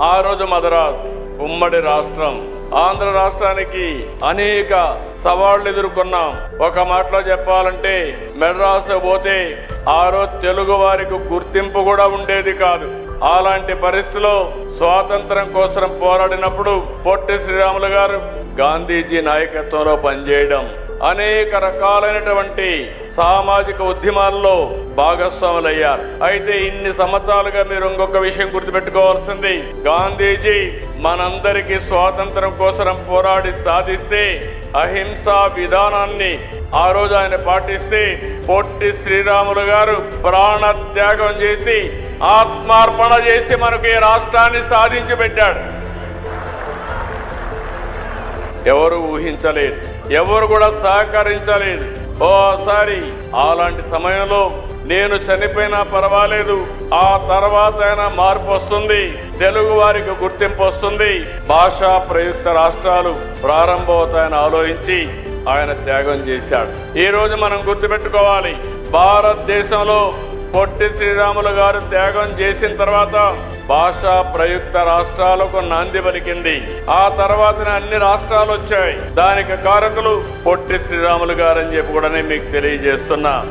ఆ రోజు మద్రాస్ ఉమ్మడి రాష్ట్రం. ఆంధ్ర రాష్ట్రానికి అనేక సవాళ్లు ఎదుర్కొన్నాం. ఒక మాటలో చెప్పాలంటే మెడ్రాస్ పోతే ఆ రోజు తెలుగు వారికి గుర్తింపు కూడా ఉండేది కాదు. అలాంటి పరిస్థితిలో స్వాతంత్రం కోసం పోరాడినప్పుడు పొట్టి శ్రీరాములు గారు గాంధీజీ నాయకత్వంలో పనిచేయడం, అనేక రకాలైనటువంటి సామాజిక ఉద్యమాల్లో భాగస్వాములయ్యారు. అయితే ఇన్ని సంవత్సరాలుగా మీరు ఇంకొక విషయం గుర్తుపెట్టుకోవాల్సింది, గాంధీజీ మనందరికీ స్వాతంత్రం కోసం పోరాడి సాధిస్తే అహింసా విధానాన్ని ఆ రోజు ఆయన పాటిస్తే పొట్టి శ్రీరాములు గారు ప్రాణ త్యాగం చేసి ఆత్మార్పణ చేసి మనకు ఈ రాష్ట్రాన్ని సాధించి పెట్టాడు. ఎవరు ఊహించలేదు, ఎవరు కూడా సహకరించలేదు. ఓసారి అలాంటి సమయంలో నేను చనిపోయినా పర్వాలేదు, ఆ తర్వాత అయినా మార్పు వస్తుంది, తెలుగు వారికి గుర్తింపు వస్తుంది, భాషా ప్రయుక్త రాష్ట్రాలు ప్రారంభమవుతాయని ఆలోచించి ఆయన త్యాగం చేశాడు. ఈ రోజు మనం గుర్తుపెట్టుకోవాలి, భారతదేశంలో పొట్టి శ్రీరాములు గారు త్యాగం చేసిన తర్వాత భాషా ప్రయుక్త రాష్ట్రాలకు నాంది పలికింది. ఆ తర్వాతనే అన్ని రాష్ట్రాలు వచ్చాయి. దానికి కారకులు పొట్టి శ్రీరాములు గారు అని చెప్పి కూడా మీకు తెలియజేస్తున్నా.